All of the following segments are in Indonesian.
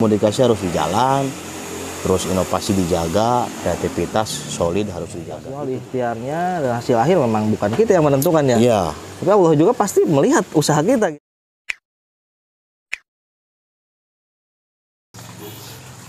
Komunikasi harus di jalan, terus inovasi dijaga, kreativitas solid harus dijaga. Soal ikhtiarnya dan hasil akhir memang bukan kita yang menentukan ya. Iya. Tapi Allah juga pasti melihat usaha kita.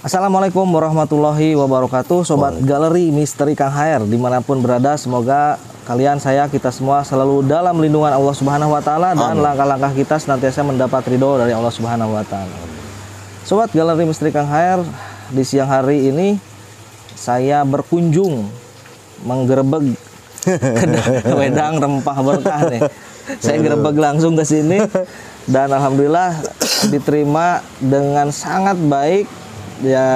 Assalamualaikum warahmatullahi wabarakatuh, Sobat Galeri Misteri Kang HR dimanapun berada. Semoga kalian, kita semua selalu dalam lindungan Allah Subhanahu Wa Taala dan langkah-langkah kita senantiasa mendapat ridho dari Allah Subhanahu Wa Taala. Sobat Galeri Misteri Kang HR, di siang hari ini saya berkunjung menggerebek ke Wedang Rempah Berkah nih. Saya gerebek langsung ke sini dan alhamdulillah diterima dengan sangat baik. Ya,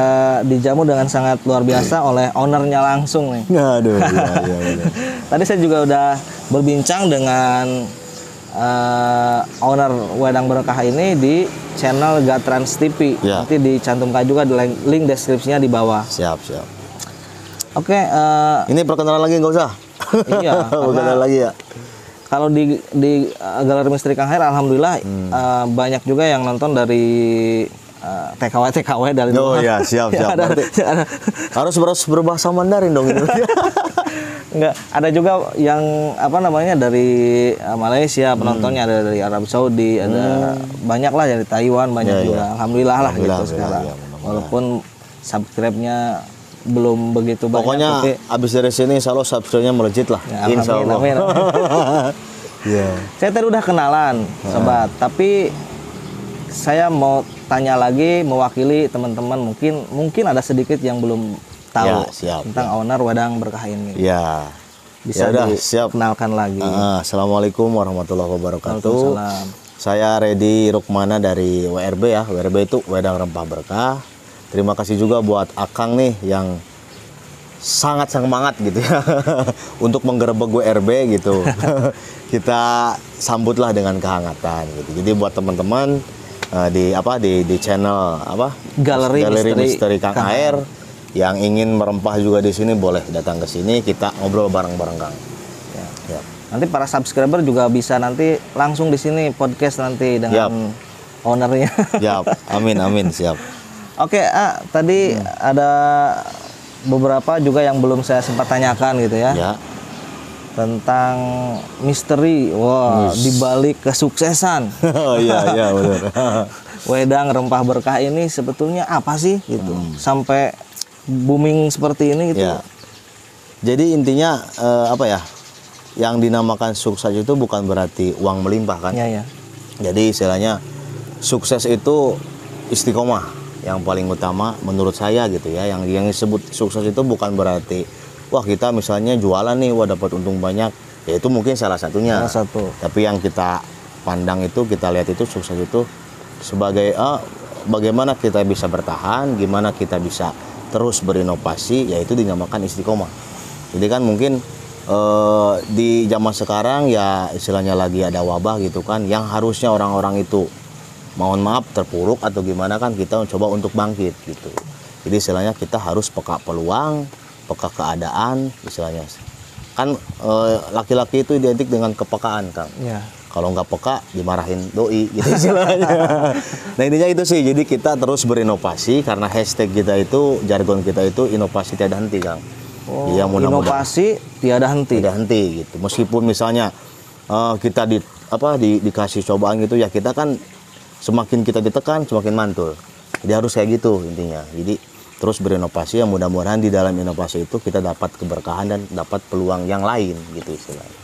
dijamu dengan sangat luar biasa oleh ownernya langsung nih. Aduh, iya. Tadi saya juga udah berbincang dengan owner Wedang Berkah ini di channel Gatrans TV. Ya. Nanti dicantumkan juga di link deskripsinya di bawah. Siap. Oke. Ini perkenalan lagi nggak usah? Iya. Perkenalan lagi ya. Kalau di Galeri Misteri Kang HR, alhamdulillah banyak juga yang nonton dari TKW dari Oh luar. ya, siap. Harus berbahasa Mandarin dong ini. Enggak, ada juga yang dari Malaysia penontonnya, ada dari Arab Saudi, ada banyak lah dari Taiwan, banyak juga. Alhamdulillah lah gitu sekarang. Walaupun subscribe-nya belum begitu banyak. Pokoknya tapi abis dari sini insya Allah subscribe-nya melejit lah. ya, Insya Allah. amin. Iya. Saya tadi udah kenalan, sobat. Tapi saya mau tanya lagi mewakili teman-teman, mungkin ada sedikit yang belum tahu tentang owner Wedang Berkah ini. Iya. Bisa dikenalkan lagi. Assalamualaikum warahmatullahi wabarakatuh. Waalaikumsalam. Saya Redi Rukmana dari WRB ya. WRB itu Wedang Rempah Berkah. Terima kasih juga buat Akang nih yang sangat semangat gitu ya untuk menggerebek WRB gitu. Kita sambutlah dengan kehangatan gitu. Jadi buat teman-teman di channel Galeri Misteri Kang HR yang ingin merempah juga di sini boleh datang ke sini, kita ngobrol bareng-bareng Kang. Ya. Nanti para subscriber juga bisa nanti langsung di sini podcast nanti dengan ownernya. Siap. Amin siap. Oke, tadi ada beberapa juga yang belum saya sempat tanyakan gitu ya. Ya. Tentang misteri, dibalik kesuksesan. Oh iya benar. Wedang Rempah Berkah ini sebetulnya apa sih gitu, sampai booming seperti ini gitu. Ya. Jadi intinya yang dinamakan sukses itu bukan berarti uang melimpah kan? Iya. Jadi istilahnya sukses itu istiqomah yang paling utama menurut saya gitu ya. Yang disebut sukses itu bukan berarti wah kita misalnya jualan nih, dapat untung banyak, ya itu mungkin salah satunya. Tapi yang kita pandang itu, kita lihat itu sukses itu sebagai bagaimana kita bisa bertahan, gimana kita bisa terus berinovasi, yaitu dinamakan istiqomah. Jadi kan mungkin di zaman sekarang ya istilahnya lagi ada wabah gitu kan, yang harusnya orang-orang itu mohon maaf terpuruk atau gimana kan, kita mencoba untuk bangkit gitu. Jadi istilahnya kita harus peka peluang, peka keadaan, istilahnya kan laki-laki itu identik dengan kepekaan Kang. Ya. Kalau nggak peka dimarahin doi gitu istilahnya. Nah intinya itu sih, jadi kita terus berinovasi karena hashtag kita itu, jargon kita itu inovasi tiada henti Kang. Ya, inovasi tiada henti. Tiada henti gitu. Meskipun misalnya kita dikasih cobaan gitu ya, kita kan semakin kita ditekan semakin mantul. Jadi harus kayak gitu intinya. Jadi terus berinovasi, yang mudah-mudahan di dalam inovasi itu kita dapat keberkahan dan dapat peluang yang lain gitu istilahnya.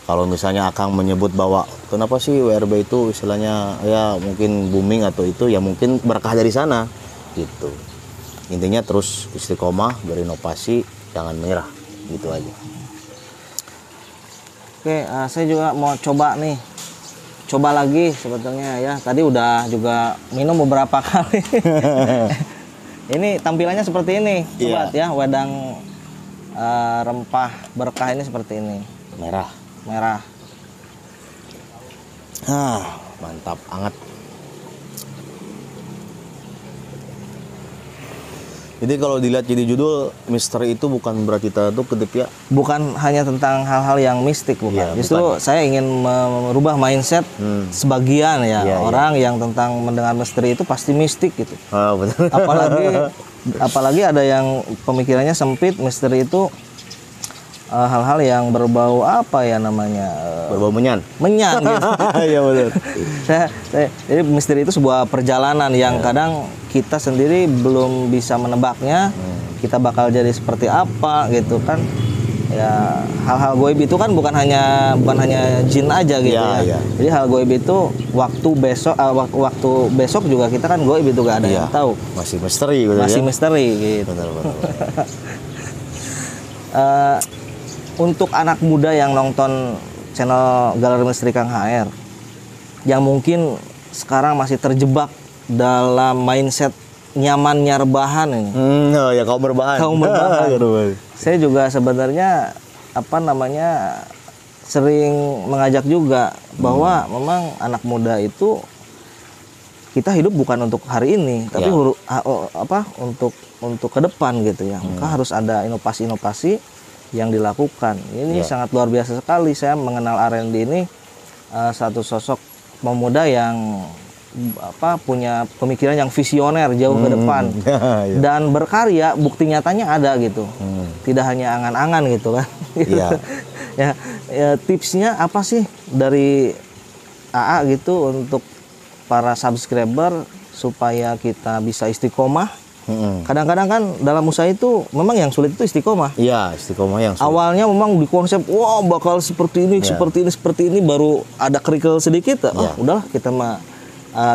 Kalau misalnya Akang menyebut bahwa kenapa sih WRB itu istilahnya ya mungkin booming atau itu, ya mungkin berkah dari sana gitu. Intinya terus istiqomah, berinovasi, jangan menyerah gitu aja. Oke, saya juga mau coba lagi sebetulnya ya. Tadi udah juga minum beberapa kali. Ini tampilannya seperti ini, sobat ya. Wedang Rempah Berkah ini seperti ini. Merah. Mantap, anget. Jadi kalau dilihat jadi judul misteri itu bukan berarti kita tuh kedip ya. Bukan hanya tentang hal-hal yang mistik, bukan. Iya, Justru saya ingin merubah mindset sebagian ya Iya, orang yang tentang mendengar misteri itu pasti mistik gitu. Ah, betul. Apalagi ada yang pemikirannya sempit, misteri itu hal-hal yang berbau apa ya namanya? Berbau menyan. Menyan gitu. Iya betul. Jadi misteri itu sebuah perjalanan yang kadang kita sendiri belum bisa menebaknya. Kita bakal jadi seperti apa gitu kan? Ya hal-hal goib itu kan bukan hanya jin aja gitu Iya, ya. iya. Jadi hal goib itu waktu besok juga kita kan goib itu gak ada Iya. yang tahu. Masih misteri betul Masih ya. misteri gitu. Betul. Untuk anak muda yang nonton channel Galeri Misteri Kang HR yang mungkin sekarang masih terjebak dalam mindset nyamannya rebahan ini. Oh ya kaum berbahan. Kaum berbahan. Saya juga sebenarnya sering mengajak juga bahwa memang anak muda itu kita hidup bukan untuk hari ini, tapi untuk ke depan gitu ya. Maka harus ada inovasi-inovasi yang dilakukan. Ini sangat luar biasa sekali. Saya mengenal Arendi ini satu sosok pemuda yang punya pemikiran yang visioner jauh ke depan dan berkarya. Bukti nyatanya ada gitu. Tidak hanya angan-angan gitu kan. ya, tipsnya apa sih dari AA gitu untuk para subscriber supaya kita bisa istiqomah? Kadang-kadang kan dalam usaha itu memang yang sulit itu istiqomah. Iya, istiqomah yang sulit. Awalnya memang di konsep, wah bakal seperti ini, seperti ini, baru ada kerikil sedikit, udahlah kita mah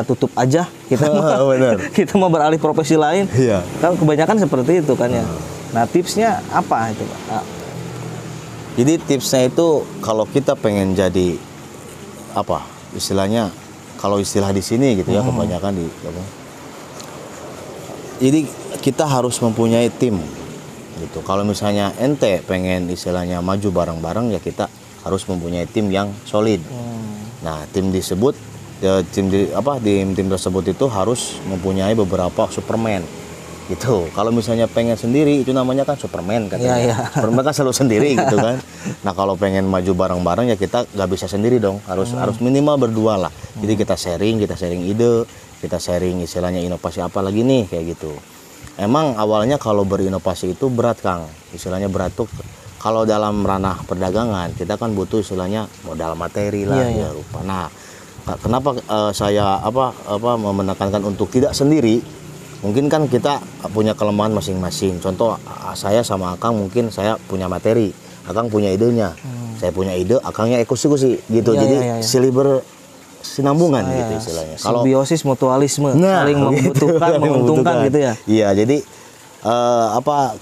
tutup aja, kita mau beralih profesi lain. Iya. Kan kebanyakan seperti itu kan ya. Nah tipsnya apa itu Pak? Jadi tipsnya itu kalau kita pengen jadi apa istilahnya, kalau istilah di sini gitu ya kebanyakan di jadi kita harus mempunyai tim gitu. Kalau misalnya ente pengen istilahnya maju bareng-bareng ya kita harus mempunyai tim yang solid. Nah, tim disebut tim tersebut itu harus mempunyai beberapa Superman gitu. Kalau misalnya pengen sendiri itu namanya kan Superman katanya. Superman kan selalu sendiri gitu kan. Nah, kalau pengen maju bareng-bareng ya kita nggak bisa sendiri dong. Harus minimal berdua lah. Jadi kita sharing ide, kita sharing istilahnya inovasi apa lagi nih kayak gitu. Emang awalnya kalau berinovasi itu berat Kang, istilahnya berat tuh kalau dalam ranah perdagangan kita kan butuh istilahnya modal materi lah ya rupa. Nah, kenapa saya menekankan untuk tidak sendiri? Mungkin kan kita punya kelemahan masing-masing. Contoh saya sama Akang mungkin saya punya materi, Akang punya idenya, saya punya ide, Akangnya eksekusi gitu. Jadi silih bersinambungan gitu istilahnya. Kalau simbiosis mutualisme, saling membutuhkan, menguntungkan gitu ya. Iya, jadi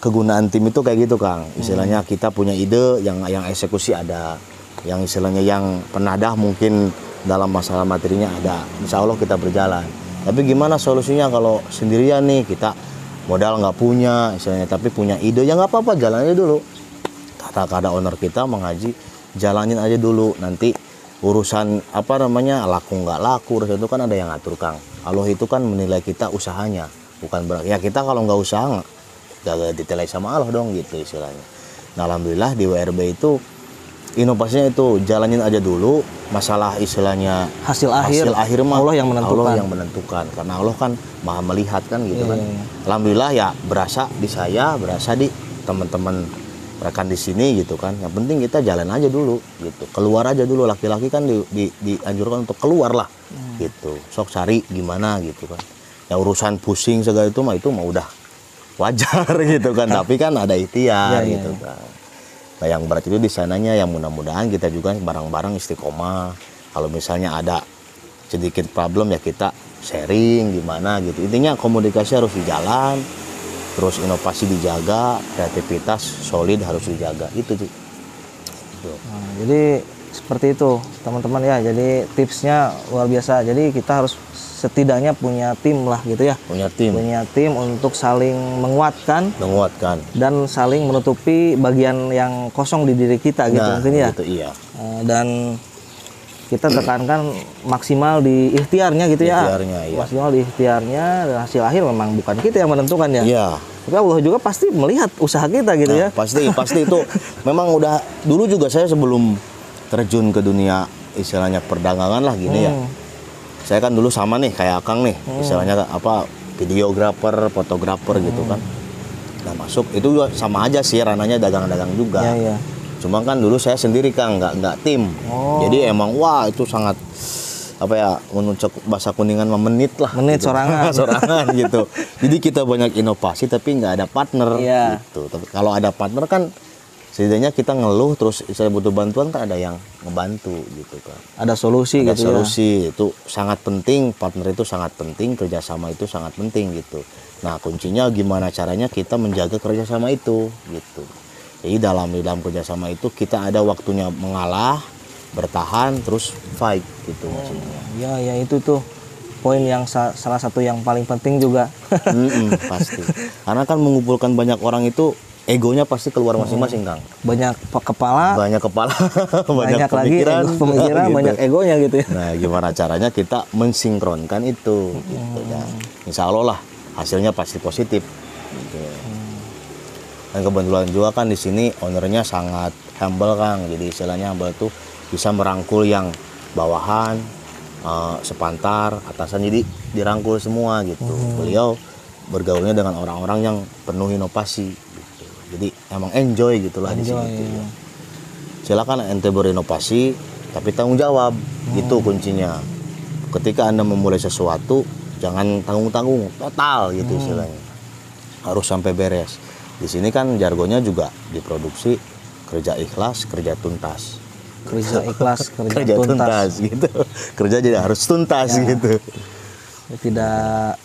kegunaan tim itu kayak gitu Kang. Istilahnya kita punya ide, yang eksekusi ada, yang istilahnya yang penadah mungkin dalam masalah materinya ada. Insya Allah kita berjalan. Tapi gimana solusinya kalau sendirian nih, kita modal nggak punya istilahnya, tapi punya ide, ya nggak apa-apa, jalan aja dulu. Kata owner kita mengaji, jalanin aja dulu, nanti urusan laku nggak laku urusan itu kan ada yang ngatur Kang. Allah itu kan menilai kita usahanya, bukan ya kita kalau nggak usaha nggak ditilai sama Allah dong gitu istilahnya. Nah, alhamdulillah di WRB itu inovasinya itu jalanin aja dulu, masalah istilahnya hasil akhir mah Allah yang menentukan karena Allah kan maha melihat kan gitu kan. Alhamdulillah ya berasa di saya, berasa di teman-teman rekan di sini gitu kan. Yang penting kita jalan aja dulu gitu, keluar aja dulu. Laki-laki kan dianjurkan untuk keluar lah gitu, sok cari gimana gitu kan. Ya urusan pusing segala itu mah udah wajar gitu kan. Tapi kan ada ikhtiar gitu kan. Nah, yang berat itu di sananya, yang mudah-mudahan kita juga bareng-bareng istiqomah. Kalau misalnya ada sedikit problem ya kita sharing gimana gitu. Intinya komunikasi harus dijalan, terus inovasi dijaga, kreativitas solid harus dijaga. Itu sih. Nah, jadi seperti itu teman-teman ya. Jadi tipsnya luar biasa. Jadi kita harus setidaknya punya tim lah gitu ya. Punya tim untuk saling menguatkan dan saling menutupi bagian yang kosong di diri kita gitu mungkin ya. Gitu, iya. Dan kita tekankan maksimal di ikhtiarnya gitu ya. Iya. Maksimal di ikhtiarnya, dan hasil akhir memang bukan kita yang menentukan ya. Iya. Tapi Allah juga pasti melihat usaha kita gitu ya. Pasti itu memang udah dulu juga saya sebelum terjun ke dunia istilahnya perdagangan lah gini ya. Saya kan dulu sama nih kayak Akang nih, istilahnya apa videografer, fotografer gitu kan. Nah masuk itu juga sama aja sih ranahnya dagang-dagang juga. Iya. Cuma kan dulu saya sendiri Kang, nggak tim. Jadi emang wah itu sangat apa ya menunjuk bahasa Kuningan menit lah. Menit gitu. sorangan gitu. Jadi kita banyak inovasi tapi nggak ada partner gitu. Tapi kalau ada partner kan setidaknya kita ngeluh terus saya butuh bantuan kan ada yang ngebantu gitu kan. Ada solusi ada gitu solusi itu sangat penting, partner itu sangat penting, kerjasama itu sangat penting gitu. Nah kuncinya gimana caranya kita menjaga kerjasama itu gitu. Jadi dalam kerjasama itu kita ada waktunya mengalah, bertahan, terus fight gitu maksudnya. Ya itu tuh poin yang salah satu yang paling penting juga. Pasti. Karena kan mengumpulkan banyak orang itu egonya pasti keluar masing-masing Kang. Banyak kepala, banyak pemikiran, gitu. Banyak egonya gitu ya. Nah, gimana caranya kita mensinkronkan itu gitu ya. Insya Allah lah hasilnya pasti positif gitu. Dan kebetulan juga kan di sini ownernya sangat humble Kang. Jadi istilahnya humble tuh bisa merangkul yang bawahan, sepantar, atasan, jadi dirangkul semua gitu. Beliau bergaulnya dengan orang-orang yang penuh inovasi gitu. Jadi emang enjoy gitulah di sini. Gitu. Silakan ente berinovasi tapi tanggung jawab. Gitu kuncinya. Ketika Anda memulai sesuatu jangan tanggung-tanggung, total gitu istilahnya. Harus sampai beres. Di sini kan jargonnya juga diproduksi kerja ikhlas, kerja tuntas. Kerja ikhlas, kerja tuntas gitu. Kerja jadi harus tuntas gitu. Tidak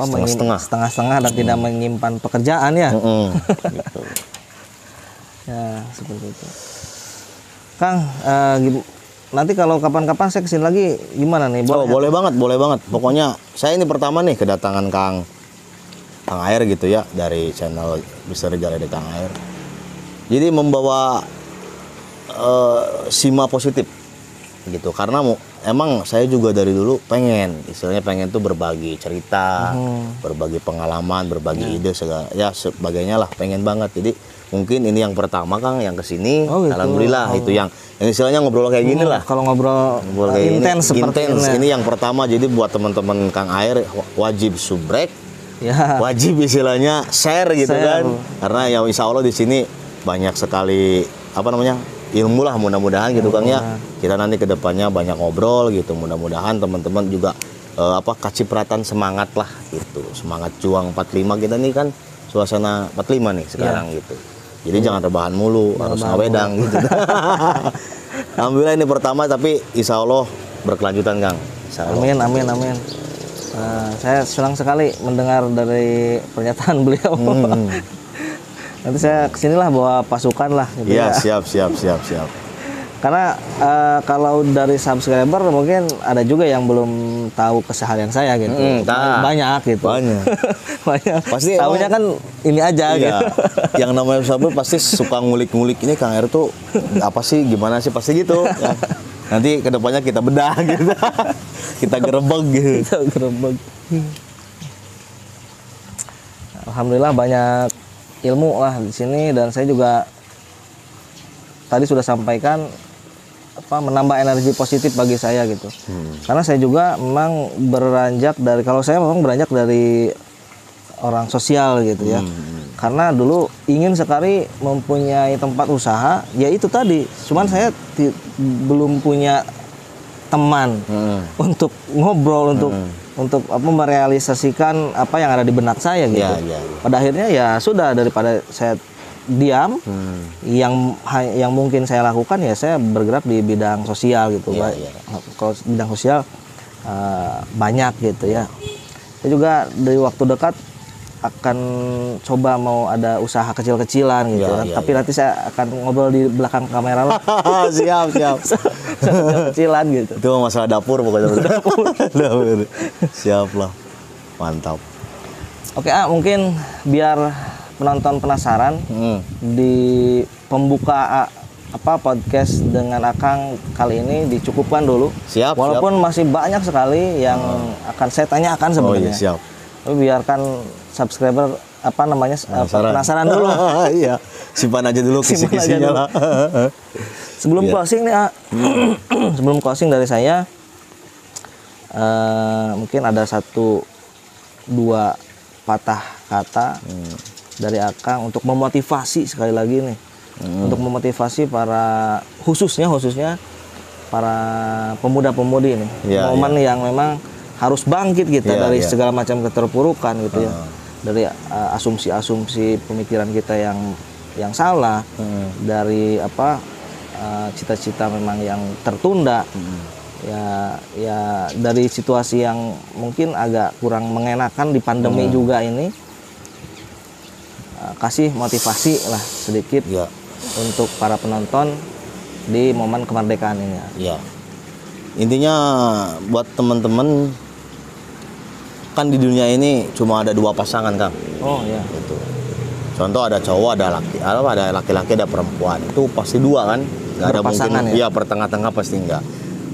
setengah-setengah dan tidak menyimpan pekerjaan ya. Gitu. Ya seperti itu. Kang, nanti kalau kapan-kapan saya kesini lagi gimana nih? Boleh banget. Pokoknya saya ini pertama nih kedatangan Kang Air gitu ya dari channel Misteri Galeri Kang Air. Jadi membawa sima positif gitu karena emang saya juga dari dulu pengen tuh berbagi cerita, berbagi pengalaman, berbagi ide segala ya sebagainya lah, pengen banget. Jadi mungkin ini yang pertama Kang yang kesini, gitu. Alhamdulillah itu yang istilahnya ngobrol kayak gini lah. Kalau ngobrol kayak intens seperti ini yang pertama. Jadi buat teman-teman Kang Air wajib subrek. Ya. Wajib istilahnya share gitu kan, karena ya insya Allah di sini banyak sekali ilmu lah mudah-mudahan gitu Kang ya. Kita nanti kedepannya banyak ngobrol gitu, mudah-mudahan teman-teman juga kacipratan semangat lah gitu, semangat juang 45 kita nih kan suasana 45 nih sekarang gitu. Jadi jangan rebahan mulu, harus ngawedang gitu. Alhamdulillah ini pertama tapi insya Allah berkelanjutan Kang. Amin. Saya senang sekali mendengar dari pernyataan beliau. Nanti saya kesinilah bawa pasukan lah. Gitu ya. Siap. Karena kalau dari subscriber mungkin ada juga yang belum tahu keseharian saya gitu. Banyak gitu. Banyak. Pasti tahunya kan ini aja gitu. Yang namanya subscriber pasti suka ngulik-ngulik ini Kang Air tuh apa sih, gimana sih, pasti gitu. Ya. Nanti kedepannya kita bedah gitu. Kita gerebek gitu. Alhamdulillah banyak ilmu lah di sini dan saya juga tadi sudah sampaikan menambah energi positif bagi saya gitu. Karena saya juga memang kalau saya memang beranjak dari orang sosial gitu ya. Karena dulu ingin sekali mempunyai tempat usaha, ya itu tadi. Cuman saya belum punya teman untuk ngobrol, untuk merealisasikan apa yang ada di benak saya gitu. Pada akhirnya ya sudah, daripada saya diam, yang mungkin saya lakukan ya saya bergerak di bidang sosial gitu. Kalau bidang sosial banyak gitu ya. Saya juga dari waktu dekat akan coba mau ada usaha kecil-kecilan gitu tapi nanti saya akan ngobrol di belakang kamera lah. siap Kecilan gitu. Itu masalah dapur pokoknya. Dapur. Siap lah, mantap. Oke, mungkin biar penonton penasaran di pembuka podcast dengan Akang kali ini dicukupkan dulu. Siap. Walaupun masih banyak sekali yang akan saya tanyakan sebenarnya. Siap. Tapi biarkan subscriber apa namanya penasaran dulu. Iya, simpan aja dulu Simpan aja kisi-kisinya dulu. lah. Sebelum Iya. closing nih, sebelum closing dari saya, mungkin ada 1-2 patah kata dari Akang untuk memotivasi sekali lagi nih, untuk memotivasi para khususnya para pemuda-pemudi nih, Iya, momen yang memang harus bangkit kita Iya, dari iya. segala macam keterpurukan gitu ya, dari asumsi-asumsi pemikiran kita yang salah, dari cita-cita memang yang tertunda, ya dari situasi yang mungkin agak kurang mengenakan di pandemi juga ini, kasih motivasi lah sedikit Iya. untuk para penonton di momen kemerdekaan ini. Ya, intinya buat teman-teman, kan di dunia ini cuma ada 2 pasangan, Kang. Oh ya. Gitu. Contoh ada cowok, ada laki-laki, ada perempuan. Itu pasti 2 kan? Nggak ada mungkin. Berpasangan ya? Iya, pertengah-tengah pasti enggak.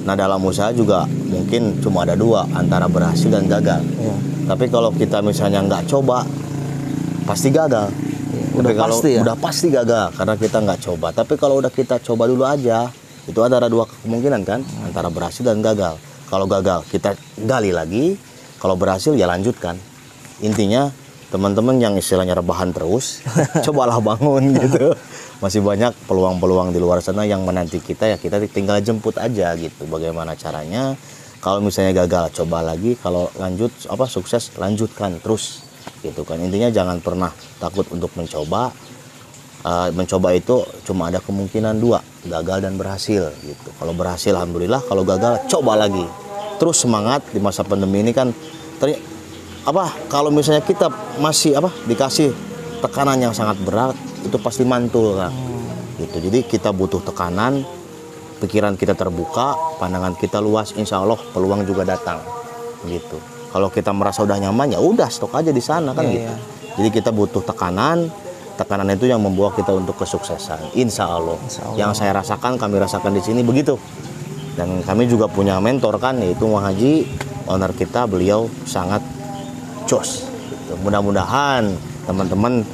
Nah, dalam usaha juga mungkin cuma ada 2, antara berhasil dan gagal. Iya. Tapi kalau kita misalnya nggak coba, pasti gagal. Udah Tapi kalau pasti ya? udah pasti gagal karena kita nggak coba. Tapi kalau udah kita coba dulu aja, itu ada 2 kemungkinan kan, antara berhasil dan gagal. Kalau gagal kita gali lagi, kalau berhasil ya lanjutkan. Intinya teman-teman yang istilahnya rebahan terus, cobalah bangun gitu. Masih banyak peluang-peluang di luar sana yang menanti kita, ya kita tinggal jemput aja gitu. Bagaimana caranya? Kalau misalnya gagal, coba lagi. Kalau sukses, lanjutkan terus gitu kan. Intinya jangan pernah takut untuk mencoba. Mencoba itu cuma ada kemungkinan 2, gagal dan berhasil gitu. Kalau berhasil alhamdulillah, kalau gagal coba lagi. Terus semangat di masa pandemi ini kan. Kalau misalnya kita masih dikasih tekanan yang sangat berat, itu pasti mantul kan. Gitu. Jadi kita butuh tekanan, pikiran kita terbuka, pandangan kita luas, insya Allah peluang juga datang. Gitu. Kalau kita merasa udah nyaman, ya udah stok aja di sana kan gitu. Iya. Jadi kita butuh tekanan itu yang membawa kita untuk kesuksesan. Insya Allah. Yang saya rasakan, kami rasakan di sini begitu. Dan kami juga punya mentor kan, yaitu Wah Haji, owner kita, beliau sangat jos. Gitu. Mudah-mudahan teman-teman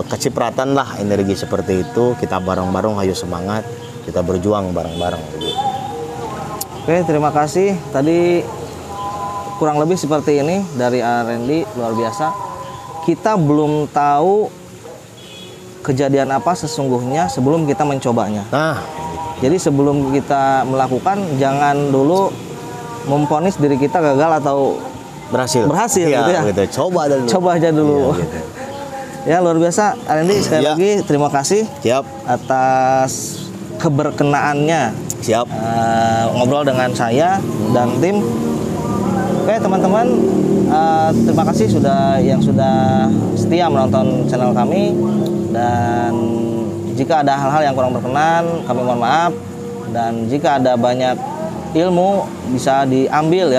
kecipratan lah energi seperti itu. Kita bareng-bareng, ayo semangat, kita berjuang bareng-bareng. Gitu. Oke, terima kasih. Tadi kurang lebih seperti ini dari Randy, luar biasa. Kita belum tahu kejadian apa sesungguhnya sebelum kita mencobanya. Nah, Jadi sebelum kita melakukan, jangan dulu memvonis diri kita gagal atau berhasil gitu ya. Gitu. Coba dulu. Coba aja dulu. Iya, gitu. Ya, luar biasa Randy, sekali Ya. lagi terima kasih Siap. atas keberkenaannya Siap. ngobrol dengan saya dan tim. Oke teman-teman, terima kasih sudah setia menonton channel kami, dan jika ada hal-hal yang kurang berkenan kami mohon maaf, dan jika ada banyak ilmu bisa diambil,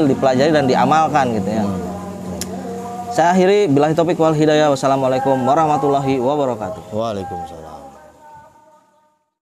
dipelajari dan diamalkan gitu ya. Saya akhiri, billahi taufik wal hidayah. Wassalamualaikum warahmatullahi wabarakatuh. Waalaikumsalam.